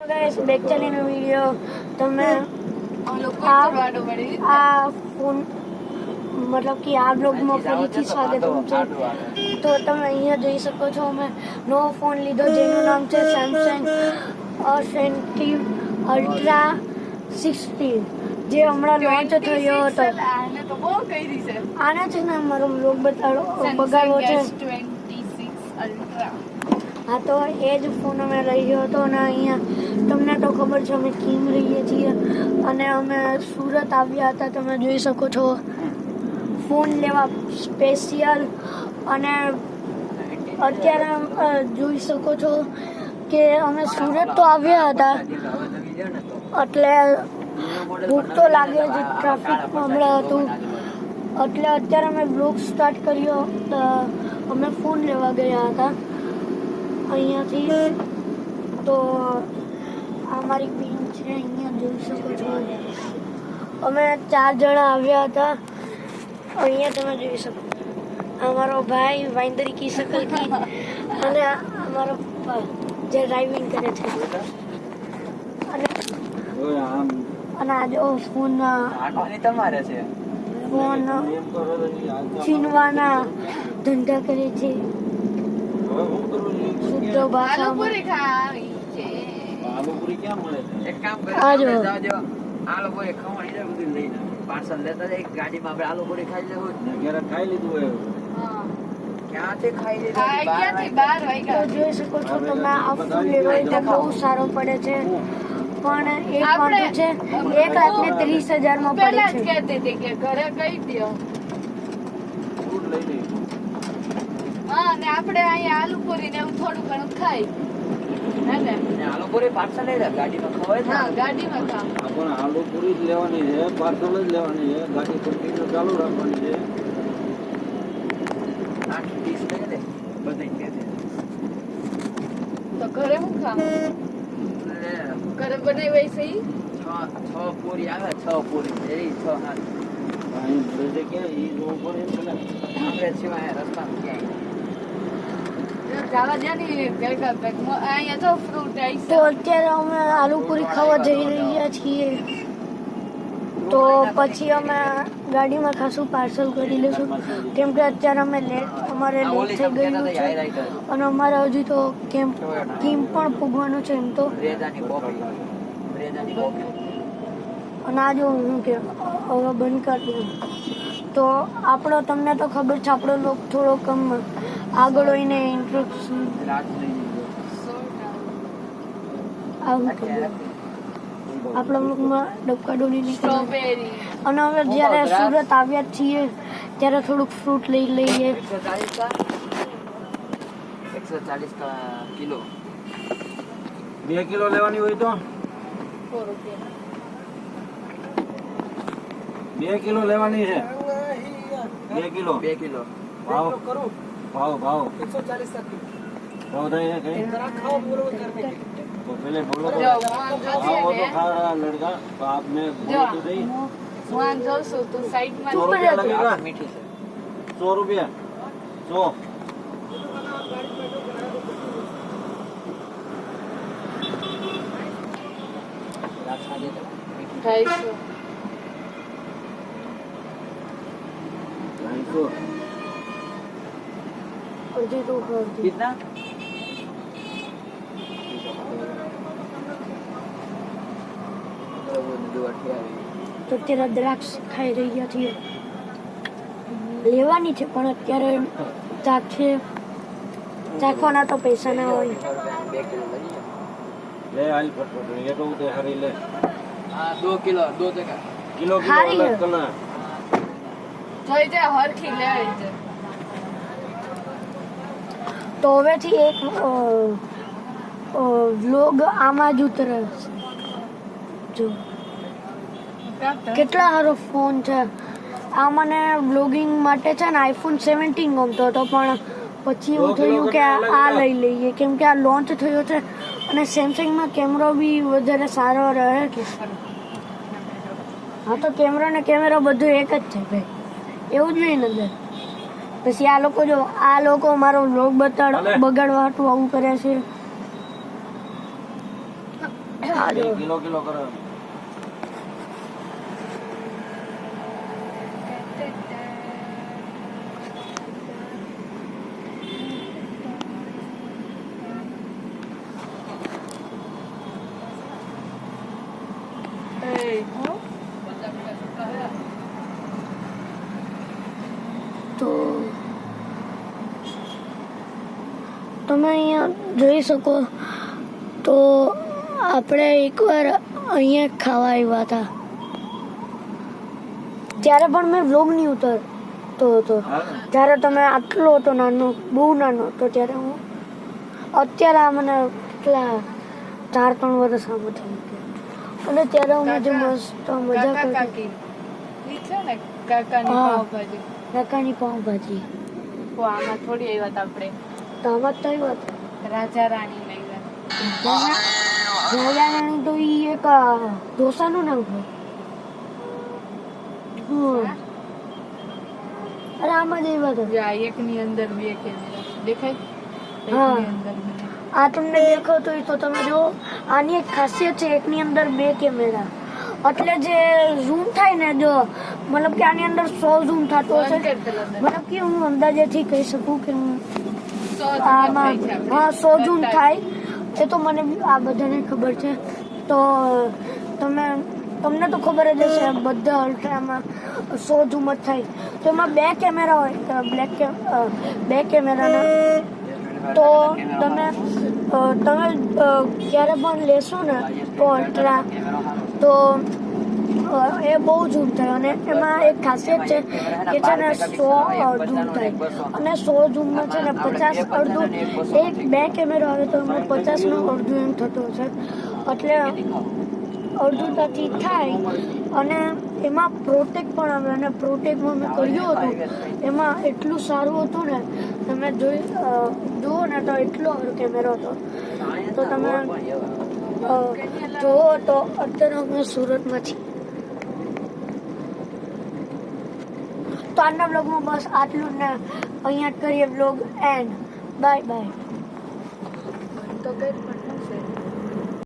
Guys back चलीनो video તમે આ phone મતલબ કે આ બ્લોગમાં ફરીથી સ્વાગત છે. તો તમે અહીંયા જોઈ શકો છો અમે નવો ફોન લીધો જેનું નામ છે સેમસંગ S20 અલ્ટ્રા 16 જે હમણાં લોન્ચ થયો હતો. આને છે ને મારો બ્લોગ બગાડવો છે. હા તો એ જ ફોન અમે રહ્યો હતો અને અહીંયા તમને તો ખબર છે અમે કેમ રહીએ છીએ અને અમે સુરત આવ્યા હતા. તમે જોઈ શકો છો ફોન લેવા સ્પેશિયલ. અને અત્યારે જોઈ શકો છો કે અમે સુરત તો આવ્યા હતા એટલે ભૂખ તો લાગે છે. ટ્રાફિક હમણાં હતું એટલે અત્યારે અમે બ્લોગ સ્ટાર્ટ કર્યો. અમે ફોન લેવા ગયા હતા અહીંયાથી. તો આ મારી બેન છે, અહીંયા જોઈ શકો છો. અમે 4 જણા આવ્યા હતા. અહીંયા તમે જોઈ શકો અમારો ભાઈ વાઇન્દરી કી શકલથી અને અમારો પપ્પા જે ડ્રાઇવિંગ કરે છે. અને આ જો ફોન તમારે છે, ફોન છીનવાના ધંધા કરે છે. શુદ્ધ ભાષામાં એક કામ કરે આ લોકો ખમણી ને બધું લઈને પાર્સલ લેતા જાય ગાડીમાં. આપણે આલુ પૂરી ખાઈ લેવું ઘરે ખાઈ લીધું હોય. ક્યાંથી ખાઈ લીધું? તો જોઈ શકો છો તમે આ ફોન લેવો તો બહુ સારો પડે છે. પણ એક વાંધો છે, 1,30,000 માં પડે છે. ઘરે કહી દો. અને આપણે અહીંયા આલુ પૂરી ને એવું થોડું ઘણું ખાઈ આલુ પૂરી પાર્સલ લઈ લે ગાડીમાં ખવાય ને. હા, ગાડીમાં ખા. આપણે આલુ પૂરી જ લેવાની છે, પાર્સલ જ લેવાની છે, ગાડી કન્ટિન્યુ ચાલુ રાખવાની છે. 8:30 લઈ લે બધાય કે છે. તો ઘરે હું ખામ? ઘરે બનાવી છે 6 પૂરી આવે, 6 પૂરી એ 6 હાથ અહીં ભરે છે કે ઈ જોવું પડે એમ પેલા આપણે સિવાય રસ્તામાં ક્યાંય જવા દે ને ભેગા ભેગા. અહીંયા તો ફ્રૂટ આવી તો અત્યારે અમે આલુ પૂરી ખાવા જઈ રહ્યા છીએ. તો પછી અમે ગાડીમાં ખાસું પાર્સલ કરી લઈશું કેમ કે અત્યારે અમારે લેટ થઈ ગયું છે અને અમારે હજુ તો કેમ પણ પૂગવાનું છે એમ તો. રેજાની કોફી અને આ જો હું કે હવે બંધ કરી તો આપણો તમને તો ખબર છે આપણો લોક થોડો કમ આગળ હોઈને ઇન્ટ્રોડક્શન રાત લઈ આવું ખબર આપણા લોકમાં ડબકા ડોલી નીકળે. સ્ટ્રોબેરી. અને હવે જ્યારે સુરત આવ્યા છીએ ત્યારે થોડુંક ફ્રૂટ લઈ લઈએ. 140 કિલો 2 કિલો લેવાની હોય તો 2 કિલો લેવાની છે. 2 કિલો 2 કિલો ભાવ ભાવ 140 ભાવ થાય છે કઈ तो पहले बोलो तो જો વાંધો છે हाँ वो ને तो खा रहा लड़का तो आप में बोलो तो सही વાંધો શું તું સાઈડમાં 100 रुपया लगेगा. મીઠી છે 100 रुपया 100 રાત સાંજે તો મીઠી ખાઈશું. 250 અડધી તો ખાધી. कितना તો અત્યારે દ્રાક્ષ ખાઈ રહ્યા છીએ. લેવાની છે પણ અત્યારે ચાખવાના તો પૈસા ના હોય. 2 કિલો લઈ ले आई फटफट ये तो उधर हरी ले हाँ 2 किलो 2 टका किलो हारी किलो है. अलग करना જોઈ જાય હરખી લેવી છે. તો હવેથી એક વ્લોગ આમાં જ ઉતરે છે. જો કેટલા સારો ફોન છે આ. મને બ્લોગિંગ માટે છે ને iPhone 17 ગમતો હતો પણ પછી એવું થયું કે આ લઈ લઈએ કેમ કે આ લોન્ચ થયો છે અને સેમસંગમાં કેમેરો બી વધારે સારો રહે કે. હા તો કેમેરો ને કેમેરો બધું એક જ છે ભાઈ, એવું જ નહીં અંદર. પછી આ લોકો મારો વ્લોગ બગાડવા હાટું આવું કરે છે. આ જો કિલો કિલો કરો તો તમે અહીંયા જોઈ શકો તો આપણે એકવાર અહીંયા ખાવા આવ્યા હતા ત્યારે પણ મેં વ્લોગ નહીં ઉતારતો હતો જ્યારે તમે આટલો હતો નાનો બહુ નાનો હતો ત્યારે હું અત્યારે આ મને કેટલા 4-3 વર્ષ આમાં થઈ ગયા અને ત્યારે હું જે મસ્ત મજા કરતી કાકાની હા. પાવભાજી કાકાની પાઉંભાજી ઓ આમાં થોડી આવ્યા હતા આપણે તો આમાં જ થયું હતું રાજા રાણી ને આવ્યા રાજારાણી તો ઈ એક ઢોસાનું નામ છે અરે આમાં જ એવા હતા જા એકની અંદર 2 કેમેરા દેખાય હા. એકની અંદર બે. આ તમને દેખાતો હોય તો તમે જો આની એક ખાસિયત છે એકની અંદર 2 કેમેરા એટલે જે ઝૂમ થાય ને જો મતલબ કે આની અંદર 100 ઝૂમ થતો હશે સંકેત પેલા અંદર. મતલબ કે હું અંદાજેથી કહી શકું કે હું 100 આમાં થાય છે હા 100 ઝૂમ આપણે. થાય એ તો મને બી આ બધાને ખબર છે તો તમને તો ખબર જ હશે બધા અલ્ટ્રામાં 100 ઝૂમ જ થાય તો એમાં 2 કેમેરા હોય બે કેમેરાના તો તમે ક્યારે પણ લેશો ને તો અલ્ટ્રા તો એ બહુ ઝૂમ થાય અને એમાં એક ખાસિયત છે કે છે ને 100 ઝૂમ થાય અને 100 ઝૂમમાં છે ને 50 અડધું એક 2 કેમેરો આવે તો એમાં 50નું અડધું એમ થતું હશે એટલે અડધું ત્યાંથી થાય અને એમાં પ્રોટેક્ટ પણ આવે અને પ્રોટેક્ટમાં મેં કર્યું હતું એમાં એટલું સારું હતું ને તમે જુઓ ને તો એટલો સારો કેમેરો હતો તો તમે જુઓ તો અત્યારે અમે સુરતમાં છીએ તો આજના બ્લોગમાં બસ આટલું ને અહીંયા જ કરીએ બ્લોગ એન્ડ બાય બાય તો કઈ